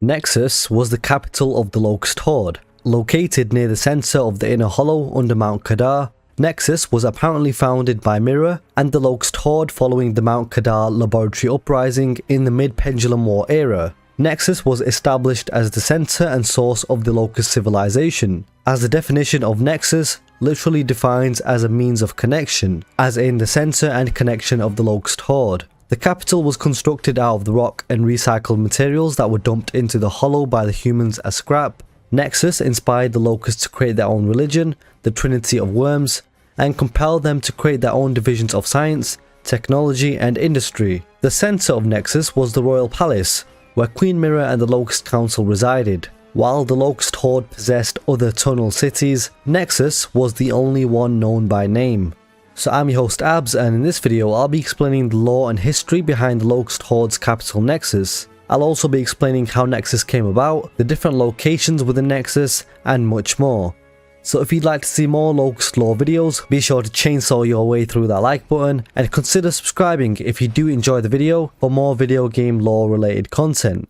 Nexus was the capital of the Locust Horde. Located near the centre of the inner hollow under Mount Kadar, Nexus was apparently founded by Myrrah and the Locust Horde following the Mount Kadar laboratory uprising in the mid-Pendulum War era. Nexus was established as the centre and source of the Locust civilization, as the definition of Nexus literally defines as a means of connection, as in the centre and connection of the Locust Horde. The capital was constructed out of the rock and recycled materials that were dumped into the hollow by the humans as scrap. Nexus inspired the Locusts to create their own religion, the Trinity of Worms, and compelled them to create their own divisions of science, technology, and industry. The centre of Nexus was the Royal Palace, where Queen Myrrah and the Locust Council resided. While the Locust Horde possessed other tunnel cities, Nexus was the only one known by name. So I'm your host Abz, and in this video I'll be explaining the lore and history behind the Locust Horde's capital Nexus. I'll also be explaining how Nexus came about, the different locations within Nexus, and much more. So if you'd like to see more Locust lore videos, be sure to chainsaw your way through that like button, and consider subscribing if you do enjoy the video for more video game lore related content.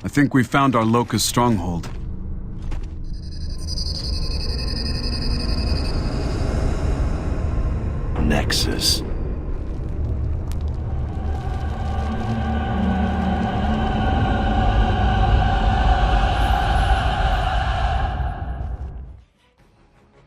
I think we found our Locust stronghold. Nexus.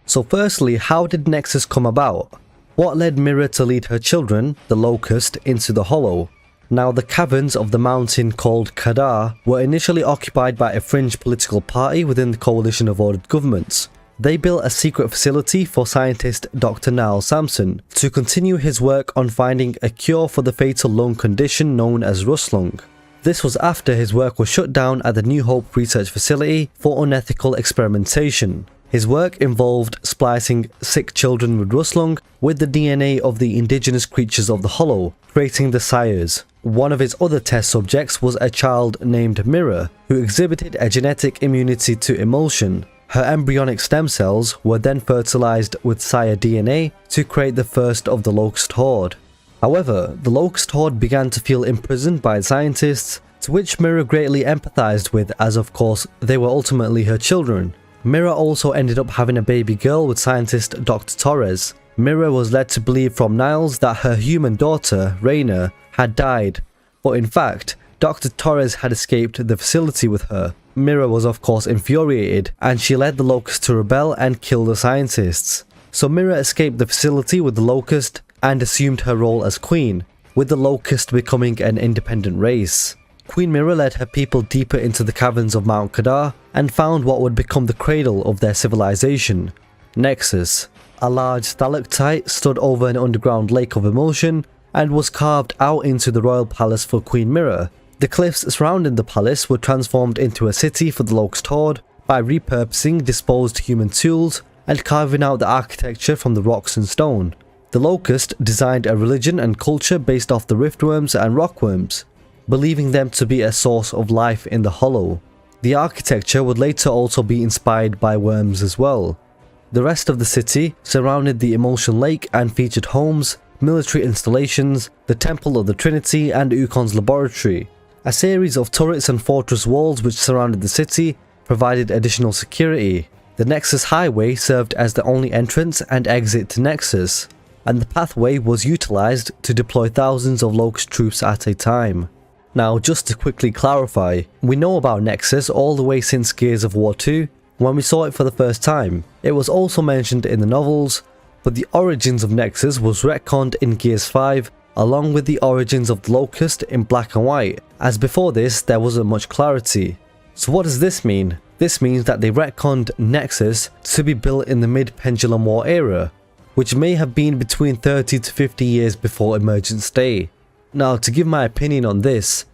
So firstly, how did Nexus come about? What led Myrrah to lead her children, the Locust, into the Hollow? Now, the caverns of the mountain called Kadar were initially occupied by a fringe political party within the coalition of ordered governments. They built a secret facility for scientist Dr. Niall Sampson to continue his work on finding a cure for the fatal lung condition known as rust lung. This was after his work was shut down at the New Hope research facility for unethical experimentation. His work involved splicing sick children with rust lung with the DNA of the indigenous creatures of the Hollow, creating the sires. One of his other test subjects was a child named Myrrah, who exhibited a genetic immunity to emulsion. Her embryonic stem cells were then fertilized with sire DNA to create the first of the Locust Horde. However, the Locust Horde began to feel imprisoned by scientists, to which Myrrah greatly empathized with, as of course they were ultimately her children. Myrrah also ended up having a baby girl with scientist Dr. Torres. Myrrah was led to believe from Niles that her human daughter, Raina, had died, but in fact, Dr. Torres had escaped the facility with her. Myrrah was of course infuriated, and she led the Locust to rebel and kill the scientists. So Myrrah escaped the facility with the Locust and assumed her role as queen, with the Locust becoming an independent race. Queen Myrrah led her people deeper into the caverns of Mount Kadar and found what would become the cradle of their civilization, Nexus. A large stalactite stood over an underground lake of emulsion and was carved out into the royal palace for Queen Myrrah. The cliffs surrounding the palace were transformed into a city for the Locust Horde by repurposing disposed human tools and carving out the architecture from the rocks and stone. The Locust designed a religion and culture based off the Riftworms and Rockworms, believing them to be a source of life in the Hollow. The architecture would later also be inspired by worms as well. The rest of the city surrounded the Emulsion Lake and featured homes, military installations, the Temple of the Trinity, and Ukon's laboratory. A series of turrets and fortress walls which surrounded the city provided additional security. The Nexus Highway served as the only entrance and exit to Nexus, and the pathway was utilized to deploy thousands of Locust troops at a time. Now, just to quickly clarify, we know about Nexus all the way since Gears of War 2, when we saw it for the first time. It was also mentioned in the novels, but the origins of Nexus was retconned in Gears 5, along with the origins of the Locust in black and white, as before this there wasn't much clarity. So what does this mean? This means that they retconned Nexus to be built in the mid-Pendulum War era, which may have been between 30 to 50 years before Emergence Day. Now, to give my opinion on this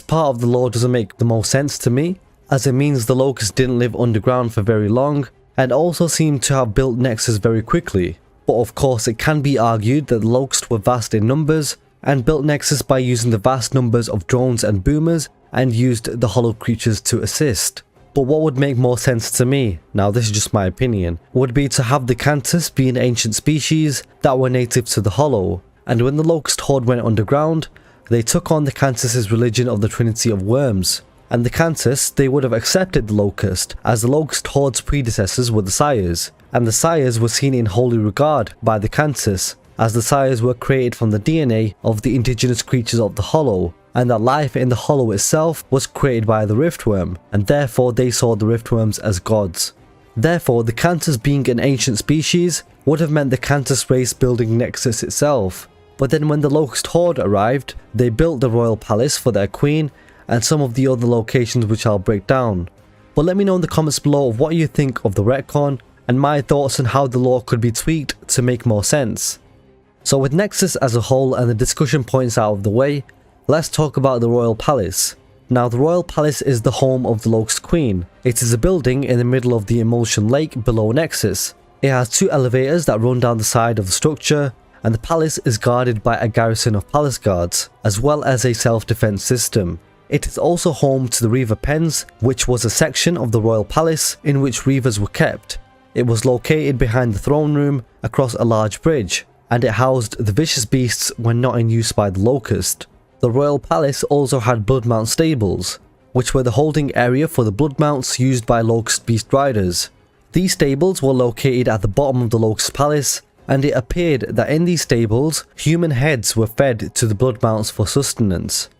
part of the lore doesn't make the most sense to me, as it means the Locust didn't live underground for very long, and also seem to have built Nexus very quickly. But of course it can be argued that the Locust were vast in numbers, and built Nexus by using the vast numbers of drones and boomers, and used the hollow creatures to assist. But what would make more sense to me, now this is just my opinion, would be to have the Kantus be an ancient species that were native to the Hollow, and when the Locust Horde went underground, they took on the Kantus' religion of the Trinity of Worms. And the Kantus, they would have accepted the Locust, as the Locust Horde's predecessors were the Sires, and the Sires were seen in holy regard by the Kantus, as the Sires were created from the DNA of the indigenous creatures of the Hollow, and that life in the Hollow itself was created by the Riftworm, and therefore they saw the Riftworms as gods. Therefore, the Kantus being an ancient species would have meant the Kantus race building Nexus itself. But then when the Locust Horde arrived, they built the royal palace for their queen, and some of the other locations which I'll break down. But let me know in the comments below of what you think of the retcon, and my thoughts on how the lore could be tweaked to make more sense. So with Nexus as a whole and the discussion points out of the way, let's talk about the Royal Palace. Now the Royal Palace is the home of the Locust Queen. It is a building in the middle of the Imulsion Lake below Nexus. It has 2 elevators that run down the side of the structure, and the palace is guarded by a garrison of palace guards, as well as a self-defense system. It is also home to the Reaver Pens, which was a section of the Royal Palace in which Reavers were kept. It was located behind the throne room across a large bridge, and it housed the vicious beasts when not in use by the Locust. The Royal Palace also had Bloodmount stables, which were the holding area for the Bloodmounts used by Locust beast riders. These stables were located at the bottom of the Locust Palace, and it appeared that in these stables, human heads were fed to the Bloodmounts for sustenance.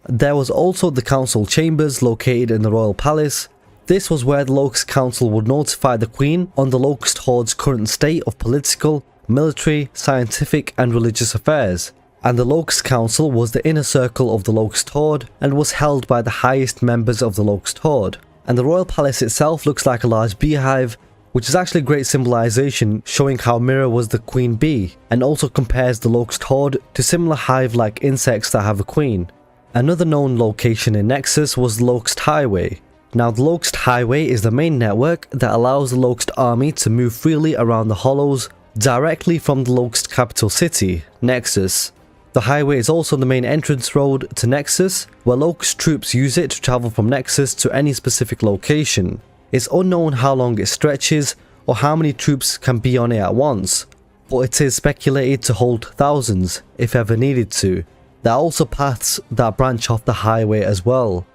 There was also the council chambers located in the Royal Palace. This was where the Locust Council would notify the Queen on the Locust Horde's current state of political, military, scientific and religious affairs. And the Locust Council was the inner circle of the Locust Horde and was held by the highest members of the Locust Horde. And the Royal Palace itself looks like a large beehive, which is actually a great symbolization showing how Myrrah was the queen bee, and also compares the Locust Horde to similar hive-like insects that have a queen. Another known location in Nexus was the Locust Highway. Now the Locust Highway is the main network that allows the Locust army to move freely around the Hollows directly from the Locust capital city, Nexus. The highway is also the main entrance road to Nexus, where Locust troops use it to travel from Nexus to any specific location. It's unknown how long it stretches or how many troops can be on it at once, but it is speculated to hold thousands if ever needed to. There are also paths that branch off the highway as well.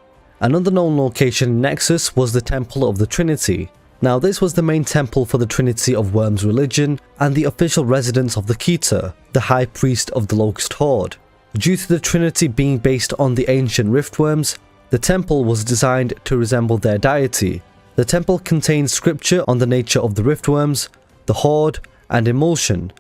Another known location in Nexus was the Temple of the Trinity. Now this was the main temple for the Trinity of Worms religion and the official residence of the Keter, the high priest of the Locust Horde. Due to the Trinity being based on the ancient Riftworms, the temple was designed to resemble their deity. The temple contains scripture on the nature of the Riftworms, the Horde and Imulsion,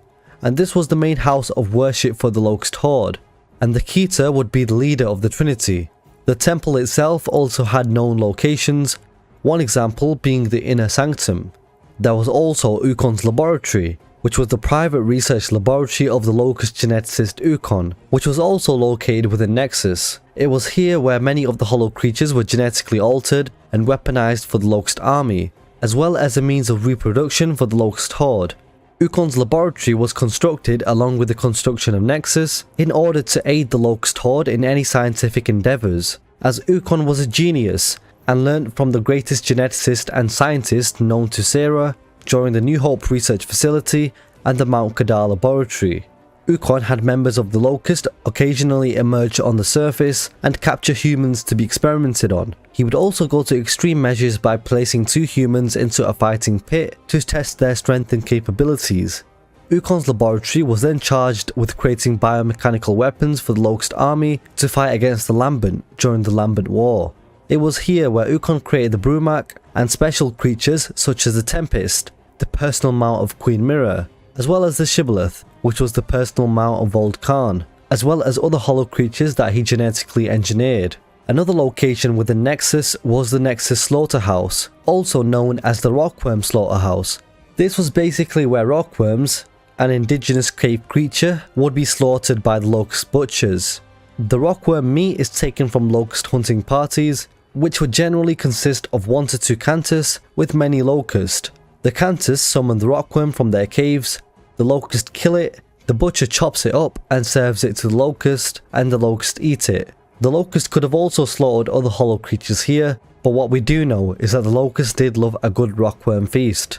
and this was the main house of worship for the Locust Horde, and the Keter would be the leader of the Trinity. The temple itself also had known locations, one example being the Inner Sanctum. There was also Ukon's laboratory, which was the private research laboratory of the Locust geneticist Ukon, which was also located within Nexus. It was here where many of the hollow creatures were genetically altered and weaponized for the Locust army, as well as a means of reproduction for the Locust Horde. Ukon's laboratory was constructed along with the construction of Nexus in order to aid the Locust Horde in any scientific endeavors, as Ukon was a genius and learnt from the greatest geneticist and scientist known to Sarah during the New Hope research facility and the Mount Kadar laboratory. Ukon had members of the Locust occasionally emerge on the surface and capture humans to be experimented on. He would also go to extreme measures by placing 2 humans into a fighting pit to test their strength and capabilities. Ukon's laboratory was then charged with creating biomechanical weapons for the Locust army to fight against the Lambent during the Lambent War. It was here where Ukon created the Brumak and special creatures such as the Tempest, the personal mount of Queen Myrrah, as well as the Shibboleth, which was the personal mount of Old Khan, as well as other hollow creatures that he genetically engineered. Another location within Nexus was the Nexus Slaughterhouse, also known as the Rockworm Slaughterhouse. This was basically where rockworms, an indigenous cave creature, would be slaughtered by the Locust butchers. The rockworm meat is taken from Locust hunting parties, which would generally consist of 1 to 2 Kantus with many Locust. The Kantus summon the rockworm from their caves, the Locust kill it, the butcher chops it up and serves it to the Locust, and the Locust eat it. The Locust could have also slaughtered other hollow creatures here, but what we do know is that the Locust did love a good rockworm feast.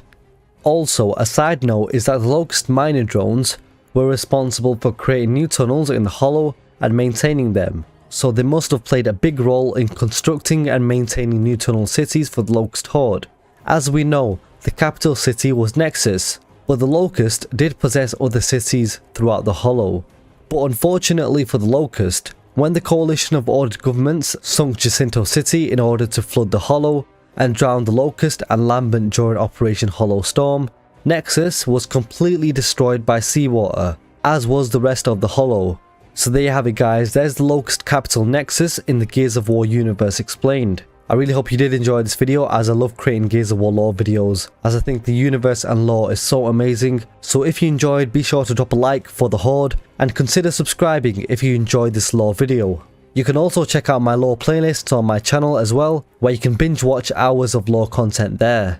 Also, a side note is that the Locust miner drones were responsible for creating new tunnels in the hollow and maintaining them, so they must have played a big role in constructing and maintaining new tunnel cities for the Locust Horde. As we know, the capital city was Nexus, but the Locust did possess other cities throughout the Hollow. But unfortunately for the Locust, when the coalition of ordered governments sunk Jacinto City in order to flood the Hollow and drown the Locust and Lambent during Operation Hollow Storm, Nexus was completely destroyed by seawater, as was the rest of the Hollow. So there you have it guys, there's the Locust capital Nexus in the Gears of War universe explained. I really hope you did enjoy this video, as I love creating Gears of War lore videos, as I think the universe and lore is so amazing. So if you enjoyed, be sure to drop a like for the Horde, and consider subscribing if you enjoyed this lore video. You can also check out my lore playlists on my channel as well, where you can binge watch hours of lore content there.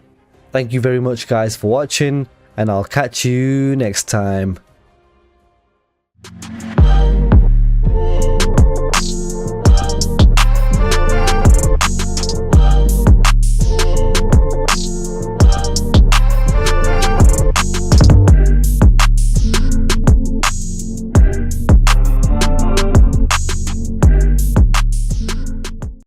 Thank you very much guys for watching, and I'll catch you next time.